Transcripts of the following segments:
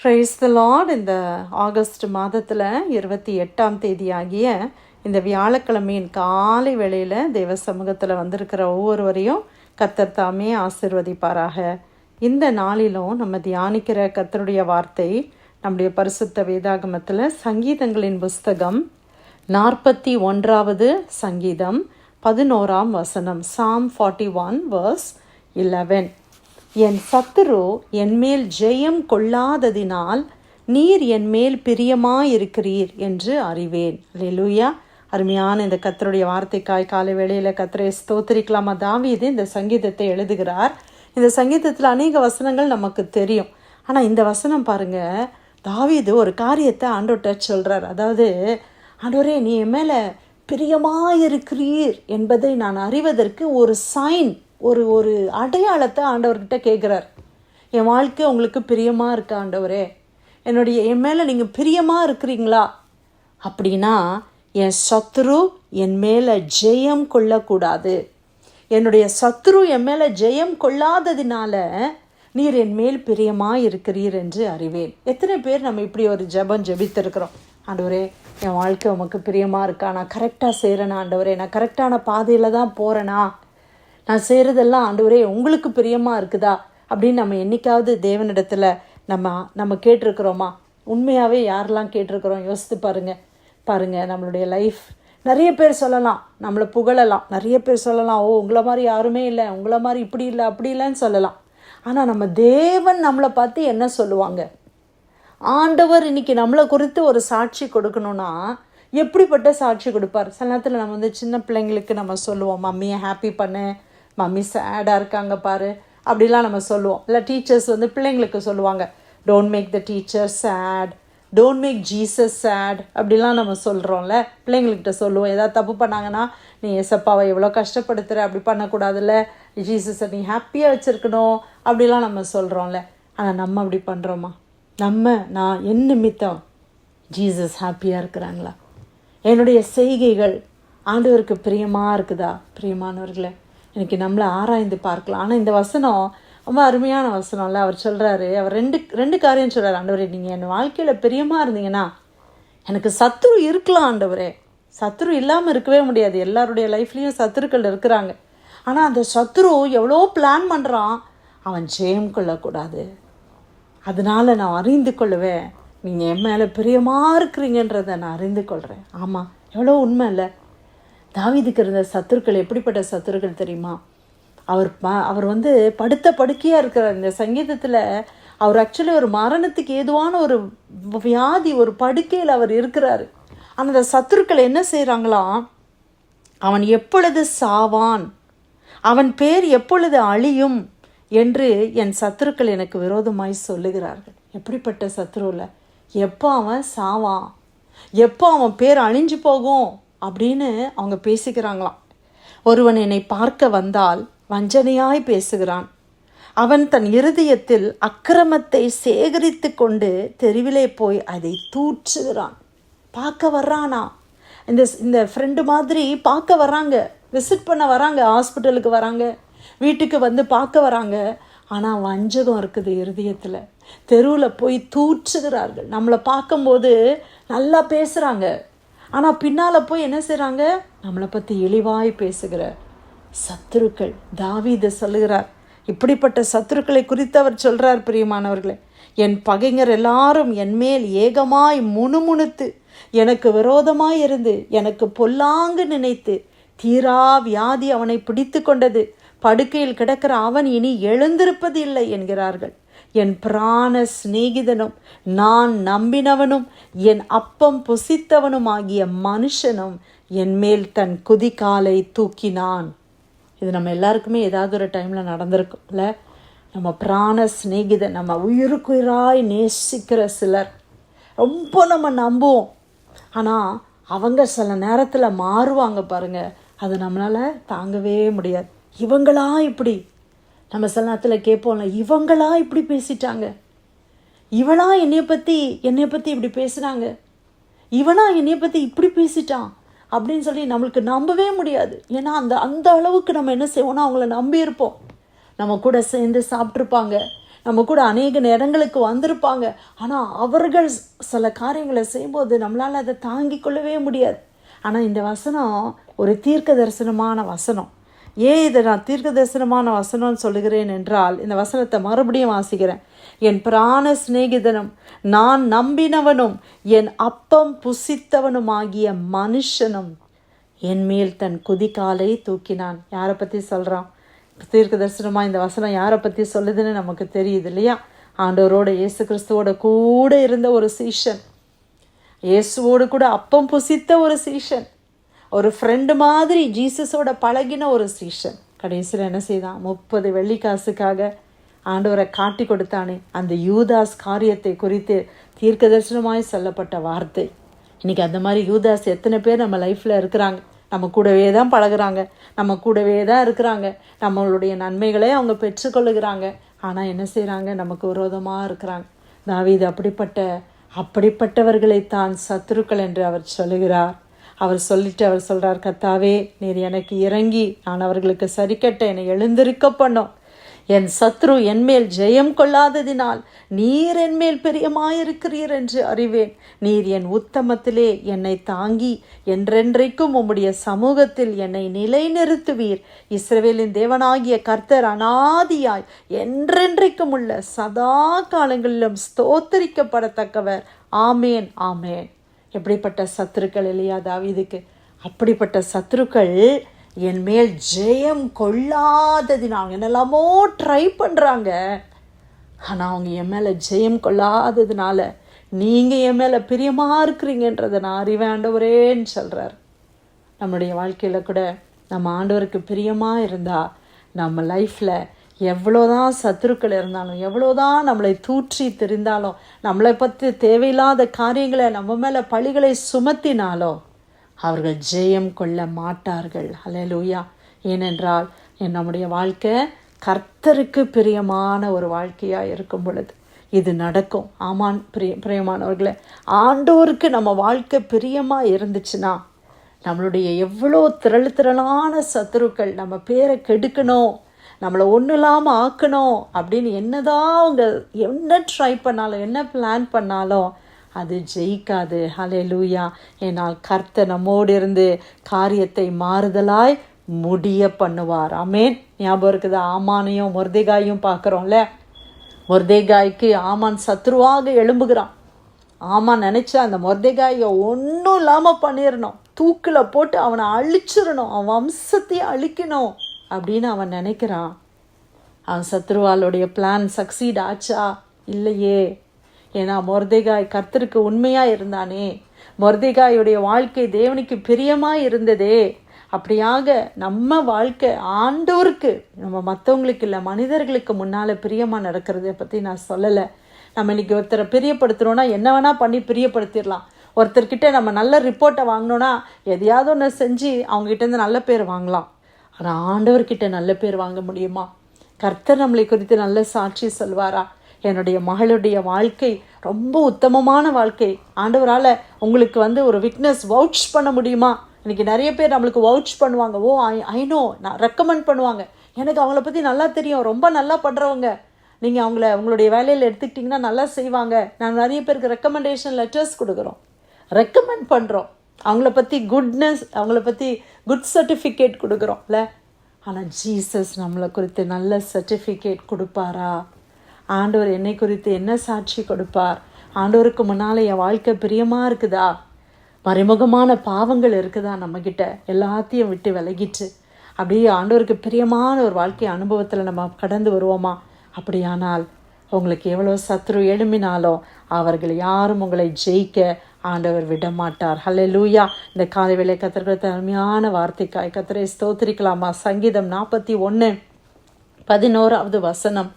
Praise the Lord. இந்த August மாதத்தில் 28ஆம் தேதி ஆகிய இந்த வியாழக்கிழமையின் காலை வேளையில் தேவ சமூகத்தில் வந்திருக்கிற ஒவ்வொருவரையும் கர்த்தர் தாமே ஆசீர்வதிப்பாராக. இந்த நாளிலும் நம்ம தியானிக்கிற கர்த்தருடைய வார்த்தை நம்முடைய பரிசுத்த வேதாகமத்தில் சங்கீதங்களின் புஸ்தகம் 41வது சங்கீதம் 11ஆம் வசனம். Psalm 41 verse 11. என் சத்துரு என்மேல் ஜெயம் கொள்ளாததினால் நீர் என்மேல் பிரியமாயிருக்கிறீர் என்று அறிவேன். அல்லேலூயா. அருமையான இந்த கர்த்தருடைய வார்த்தைக்காய் காலை வேளையில் கர்த்தரை ஸ்தோத்திரிக்கலாமா. தாவீது இந்த சங்கீதத்தை எழுதுகிறார். இந்த சங்கீதத்தில் அநேக வசனங்கள் நமக்கு தெரியும். ஆனால் இந்த வசனம் பாருங்க, தாவீது ஒரு காரியத்தை ஆண்டவர்கிட்ட சொல்கிறார். அதாவது, ஆண்டவரே நீ என் மேலே பிரியமாயிருக்கிறீர் என்பதை நான் அறிவதற்கு ஒரு சைன், ஒரு அடையாளத்தை ஆண்டவர்கிட்ட கேட்குறார். என் வாழ்க்கை உங்களுக்கு பிரியமாக இருக்கா ஆண்டவரே? என் மேலே நீங்கள் பிரியமாக இருக்கிறீங்களா? அப்படின்னா என் சத்ரு என் மேலே ஜெயம் கொள்ளக்கூடாது. என்னுடைய சத்ரு என் மேலே ஜெயம் கொள்ளாததினால நீர் என் மேல் பிரியமாக இருக்கிறீர் என்று அறிவேன். எத்தனை பேர் நம்ம இப்படி ஒரு ஜெபம் ஜெபித்திருக்கிறோம்? ஆண்டவரே என் வாழ்க்கை உமக்கு பிரியமாக இருக்கா? நான் கரெக்டாக செய்கிறேனா ஆண்டவரே? நான் கரெக்டான பாதையில் தான் போகிறேனா? நான் செய்கிறதெல்லாம் ஆண்டவரே உங்களுக்கு பிரியமாக இருக்குதா அப்படின்னு நம்ம என்றைக்காவது தேவனிடத்தில் நம்ம கேட்டிருக்கிறோமா? உண்மையாகவே யாரெல்லாம் கேட்டிருக்கிறோம் யோசித்து பாருங்கள். நம்மளுடைய லைஃப் நிறைய பேர் சொல்லலாம், நம்மளை புகழலாம், நிறைய பேர் சொல்லலாம், ஓ உங்களை மாதிரி யாருமே இல்லை, உங்களை மாதிரி இப்படி இல்லை அப்படி இல்லைன்னு சொல்லலாம். ஆனால் நம்ம தேவன் நம்மளை பார்த்து என்ன சொல்லுவாங்க? ஆண்டவர் இன்னைக்கு நம்மளை குறித்து ஒரு சாட்சி கொடுக்கணும்னா எப்படிப்பட்ட சாட்சி கொடுப்பார்? சில நேரத்தில் நம்ம சின்ன பிள்ளைங்களுக்கு நம்ம சொல்லுவோம், மம்மியை ஹாப்பி பண்ணு, மம்மி சேடாக இருக்காங்க பாரு, அப்படிலாம் நம்ம சொல்லுவோம். இல்லை டீச்சர்ஸ் பிள்ளைங்களுக்கு சொல்லுவாங்க, don't make the teacher sad, don't make Jesus sad, அப்படிலாம் நம்ம சொல்கிறோம்ல. பிள்ளைங்கள்கிட்ட சொல்லுவோம், ஏதாவது தப்பு பண்ணாங்கன்னா, நீ ஏசப்பாவை எவ்வளோ கஷ்டப்படுத்துகிற, அப்படி பண்ணக்கூடாதுல்ல, ஜீசஸை நீ ஹாப்பியாக வச்சுருக்கணும், அப்படிலாம் நம்ம சொல்கிறோம்ல. ஆனால் நம்ம அப்படி பண்ணுறோமா? நான் என் நிமித்தம் ஜீசஸ் ஹாப்பியாக இருக்கிறாங்களா? என்னுடைய செய்கைகள் ஆண்டவருக்கு பிரியமாக இருக்குதா? பிரியமானவர்களே, எனக்கு நம்மளை ஆராய்ந்து பார்க்கலாம். ஆனால் இந்த வசனம் ரொம்ப அருமையான வசனம்ல. அவர் சொல்கிறாரு, அவர் ரெண்டு காரியம் சொல்கிறார். ஆண்டவரே நீங்கள் என் வாழ்க்கையில் பிரியமாக இருந்தீங்கன்னா எனக்கு சத்ரு இருக்கலாம் ஆண்டவரே. சத்ரு இல்லாமல் இருக்கவே முடியாது. எல்லாருடைய லைஃப்லேயும் சத்துருக்கள் இருக்கிறாங்க. ஆனால் அந்த சத்ரு எவ்வளோ பிளான் பண்ணுறான், அவன் ஜெயம் கொள்ளக்கூடாது. அதனால் நான் அறிந்து கொள்ளுவேன், நீங்கள் என் மேலே பிரியமாக இருக்கிறீங்கன்றதை நான் அறிந்து கொள்கிறேன். ஆமாம், எவ்வளோ உண்மை இல்லை? தாவீதுக்கு இருந்த சத்துருக்கள் எப்படிப்பட்ட சத்துருக்கள் தெரியுமா? அவர் படுத்த படுக்கையாக இருக்கிறார். இந்த சங்கீதத்தில் அவர் ஆக்சுவலி ஒரு மரணத்துக்கு ஏதுவான ஒரு வியாதி, ஒரு படுக்கையில் அவர் இருக்கிறார். ஆனால் அந்த சத்துருக்கள் என்ன செய்கிறாங்களாம்? அவன் எப்பொழுது சாவான், அவன் பேர் எப்பொழுது அழியும் என்று என் சத்துருக்கள் எனக்கு விரோதமாய் சொல்லுகிறார்கள். எப்படிப்பட்ட சத்துருவில் எப்போ அவன் சாவான், எப்போ அவன் பேர் அழிஞ்சு போகும் அப்படின்னு அவங்க பேசிக்கிறாங்களாம். ஒருவன் என்னை பார்க்க வந்தால் வஞ்சனையாய் பேசுகிறான், அவன் தன் இருதயத்தில் அக்கிரமத்தை சேகரித்து கொண்டு தெருவிலே போய் அதை தூற்றுகிறான். பார்க்க வர்றானா? இந்த ஃப்ரெண்டு மாதிரி பார்க்க வர்றாங்க, விசிட் பண்ண வராங்க, ஹாஸ்பிட்டலுக்கு வராங்க, வீட்டுக்கு பார்க்க வராங்க. ஆனால் வஞ்சகம் இருக்குது இருதயத்தில். தெருவில் போய் தூற்றுகிறார்கள். நம்மளை பார்க்கும்போது நல்லா பேசுகிறாங்க, ஆனால் பின்னால் போய் என்ன செய்கிறாங்க? நம்மளை பற்றி இழிவாய் பேசுகிற சத்துருக்கள். தாவீது சொல்லுகிறார், இப்படிப்பட்ட சத்துருக்களை குறித்து அவர் சொல்கிறார், பிரியமானவர்களே, என் பகைஞர் எல்லாரும் என் மேல் ஏகமாய் முணுமுணுத்து எனக்கு விரோதமாய் இருந்து எனக்கு பொல்லாங்கு நினைத்து தீரா வியாதி அவனை பிடித்து கொண்டது, படுக்கையில் கிடக்கிற அவன் இனி எழுந்திருப்பது இல்லை என்கிறார்கள். என் பிராண சிநேகிதனும் நான் நம்பினவனும் என் அப்பம் புசித்தவனும் ஆகிய மனுஷனும் என் மேல் தன் குதிகாலை தூக்கினான். இது நம்ம எல்லாருக்குமே ஏதாவது ஒரு டைமில் நடந்திருக்கும்ல. நம்ம பிராண சிநேகிதன், நம்ம உயிருக்குயிராய் நேசிக்கிற சிலர் ரொம்ப நம்ம நம்புவோம். ஆனால் அவங்க சில நேரத்தில் மாறுவாங்க பாருங்கள், அது நம்மளால் தாங்கவே முடியாது. இவங்களா இப்படி, நம்ம சில நேரத்தில் கேட்போம்ல, இவங்களா இப்படி பேசிட்டாங்க, இவனா என்னை பற்றி இப்படி பேசுகிறாங்க, இவனா என்னை பற்றி இப்படி பேசிட்டான் அப்படின்னு சொல்லி நம்மளுக்கு நம்பவே முடியாது. ஏன்னா அந்த அளவுக்கு நம்ம என்ன செய்வோம்னா அவங்கள நம்பியிருப்போம். நம்ம கூட சேர்ந்து சாப்பிட்ருப்பாங்க, நம்ம கூட அநேக நேரங்களுக்கு வந்திருப்பாங்க. ஆனால் அவர்கள் சில காரியங்களை செய்யும்போது நம்மளால் அதை தாங்கி கொள்ளவே முடியாது. ஆனால் இந்த வசனம் ஒரு தீர்க்க தரிசனமான வசனம். ஏன் இதை நான் தீர்க்க தரிசனமான வசனம்னு சொல்லுகிறேன் என்றால், இந்த வசனத்தை மறுபடியும் வாசிக்கிறேன். என் பிராண சிநேகிதனும் நான் நம்பினவனும் என் அப்பம் புசித்தவனுமாகிய மனுஷனும் என் மேல் தன் குதிகாலை தூக்கினான். யாரை பற்றி சொல்கிறான்? தீர்க்க தரிசனமாக இந்த வசனம் யாரை பற்றி சொல்லுதுன்னு நமக்கு தெரியுது இல்லையா? ஆண்டவரோட இயேசு கிறிஸ்துவோட கூட இருந்த ஒரு சீஷன், இயேசுவோடு கூட அப்பம் புசித்த ஒரு சீஷன், ஒரு ஃப்ரெண்டு மாதிரி ஜீசஸோட பழகின ஒரு சீஷன். கடைசியில் என்ன செய்தான்? 30 வெள்ளிக்காசுக்காக ஆண்டவரை காட்டி கொடுத்தானே, அந்த யூதாஸ் காரியத்தை குறித்து தீர்க்க தரிசனமாய் சொல்லப்பட்ட வார்த்தை. இன்றைக்கி அந்த மாதிரி யூதாஸ் எத்தனை பேர் நம்ம லைஃப்பில் இருக்கிறாங்க? நம்ம கூடவே தான் பழகுறாங்க, நம்ம கூடவே தான் இருக்கிறாங்க, நம்மளுடைய நன்மைகளே அவங்க பெற்றுக்கொள்ளுகிறாங்க. ஆனால் என்ன செய்கிறாங்க? நமக்கு விரோதமாக இருக்கிறாங்க. தாவீது அப்படிப்பட்டவர்களைத்தான் சத்துருக்கள் என்று அவர் சொல்லுகிறார். அவர் சொல்கிறார், கர்த்தாவே நீர் எனக்கு இறங்கி நான் அவர்களுக்கு சரிக்கட்ட என்னை எழுந்திருக்க பண்ணோம். என் சத்ரு என்மேல் ஜெயம் கொள்ளாததினால் நீர் என்மேல் பிரியமாயிருக்கிறீர் என்று அறிவேன். நீர் என் உத்தமத்திலே என்னை தாங்கி என்றென்றைக்கும் உம்முடைய சமூகத்தில் என்னை நிலைநிறுத்துவீர். இஸ்ரவேலின் தேவனாகிய கர்த்தர் அநாதியாய் என்றென்றைக்கும் உள்ள சதா காலங்களிலும் ஸ்தோத்தரிக்கப்படத்தக்கவர். ஆமேன் ஆமேன். எப்படிப்பட்ட சத்துருக்கள் இல்லையா தாவீதுக்கு? அப்படிப்பட்ட சத்துருக்கள் என் மேல் ஜெயம் கொள்ளாததினால் என்னெல்லாமோ ட்ரை பண்ணுறாங்க. ஆனால் அவங்க என் மேலே ஜெயம் கொள்ளாததுனால நீங்கள் என் மேலே பிரியமாக இருக்கிறீங்கன்றதை நான் அறிவேன் ஆண்டவரேன்னு சொல்கிறார். நம்முடைய வாழ்க்கையில் கூட நம்ம ஆண்டவருக்கு பிரியமாக இருந்தால் நம்ம லைஃப்பில் எவ்வளோதான் சத்துருக்கள் இருந்தாலும், எவ்வளோதான் நம்மளை தூற்றி தெரிந்தாலும், நம்மளை பற்றி தேவையில்லாத காரியங்களை நம்ம மேலே பழிகளை சுமத்தினாலும் அவர்கள் ஜெயம் கொள்ள மாட்டார்கள். ஹல்லேலூயா. ஏனென்றால் நம்முடைய வாழ்க்கை கர்த்தருக்கு பிரியமான ஒரு வாழ்க்கையாக இருக்கும் பொழுது இது நடக்கும். ஆமான் பிரியமானவர்களே, ஆண்டோருக்கு நம்ம வாழ்க்கை பிரியமாக இருந்துச்சுன்னா நம்மளுடைய எவ்வளோ திரளான சத்துருக்கள் நம்ம பேரை கெடுக்கணும், நம்மளை ஒன்றும் இல்லாமல் ஆக்கணும் அப்படின்னு என்னதான் அவங்க என்ன ட்ரை பண்ணாலும், என்ன பிளான் பண்ணாலும் அது ஜெயிக்காது. ஹல்லேலூயா. ஏனால் கர்த்தர் நம்மோடு இருந்து காரியத்தை மாறுதலாய் முடிய பண்ணுவார். ஆமேன். ஞாபகம் இருக்குது, ஆமானையும் மொர்தெகாயும் பார்க்குறோம்ல. மொர்தெகாய்க்கு ஆமான் சத்ருவாக எழும்புகிறான். ஆமான் நினச்சா அந்த மொர்தெகாயை ஒன்றும் இல்லாமல் பண்ணிடணும், தூக்கில் போட்டு அவனை அழிச்சிடணும், அவன் வம்சத்தையே அழிக்கணும் அப்படின்னு அவன் நினைக்கிறான். அவன் சத்ருவாளுடைய பிளான் சக்சீட் ஆச்சா? இல்லையே. ஏன்னா மொர்தெகாய் கர்த்தருக்கு உண்மையாக இருந்தானே, மொர்தெகாயுடைய வாழ்க்கை தேவனுக்கு பிரியமாக இருந்ததே. அப்படியாக நம்ம வாழ்க்கை ஆண்டவருக்கு, நம்ம மற்றவங்களுக்கு இல்லை மனிதர்களுக்கு முன்னால் பிரியமாக நடக்கிறத பற்றி நான் சொல்லலை. நம்ம இன்றைக்கி ஒருத்தரை பிரியப்படுத்துகிறோன்னா என்ன வேணால் பண்ணி பிரியப்படுத்திடலாம். ஒருத்தர்கிட்ட நம்ம நல்ல ரிப்போர்ட்டை வாங்கினோன்னா எதையாவது ஒன்று செஞ்சு அவங்ககிட்டேருந்து நல்ல பேர் வாங்கலாம். ஆனால் ஆண்டவர்கிட்ட நல்ல பேர் வாங்க முடியுமா? கர்த்தர் நம்மளை குறித்து நல்ல சாட்சி சொல்வாரா? என்னுடைய மகளுடைய வாழ்க்கை ரொம்ப உத்தமமான வாழ்க்கை, ஆண்டவரால் உங்களுக்கு ஒரு விட்னஸ் வவுச் பண்ண முடியுமா? இன்றைக்கி நிறைய பேர் நம்மளுக்கு வவுச் பண்ணுவாங்க. ஓ ஐநோ, நான் ரெக்கமெண்ட் பண்ணுவாங்க, எனக்கு அவங்கள பற்றி நல்லா தெரியும், ரொம்ப நல்லா பண்ணுறவங்க, நீங்கள் உங்களுடைய வேலையில் எடுத்துக்கிட்டிங்கன்னா நல்லா செய்வாங்க. நான் நிறைய பேருக்கு ரெக்கமெண்டேஷன் லெட்டர்ஸ் கொடுக்குறோம், ரெக்கமெண்ட் பண்ணுறோம், அவங்கள பற்றி குட்னஸ், அவங்கள பற்றி குட் சர்டிஃபிகேட் கொடுக்குறோம்ல. ஆனால் ஜீசஸ் நம்மளை குறித்து நல்ல சர்டிஃபிகேட் கொடுப்பாரா? ஆண்டவர் என்னை குறித்து என்ன சாட்சி கொடுப்பார்? ஆண்டவருக்கு முன்னால் என் வாழ்க்கை பிரியமாக இருக்குதா? மறைமுகமான பாவங்கள் இருக்குதா நம்மக்கிட்ட? எல்லாத்தையும் விட்டு விலகிட்டு அப்படியே ஆண்டவருக்கு பிரியமான ஒரு வாழ்க்கை அனுபவத்தில் நம்ம கடந்து வருவோமா? அப்படியானால் உங்களுக்கு எவ்வளோ சத்ரு எழும்பினாலும் அவர்கள் யாரும் உங்களை ஜெயிக்க ஆண்டவர் விட மாட்டார். ஹல்லேலூயா. இந்த காலை வேளை கர்த்தர் தன்மையான வார்த்தைக்காய் கர்த்தரை ஸ்தோத்திரிக்கலாமா? சங்கீதம் 41:11 வசனம்,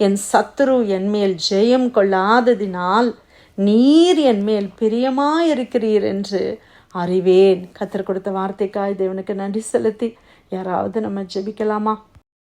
என் சத்துரு என்மேல் ஜெயம் கொள்ளாததினால் நீர் என்மேல் பிரியமாயிருக்கிறீர் என்று அறிவேன். கர்த்தர் கொடுத்த வார்த்தைக்காய் தேவனுக்கு நன்றி செலுத்தி யாராவது நம்ம ஜெபிக்கலாமா?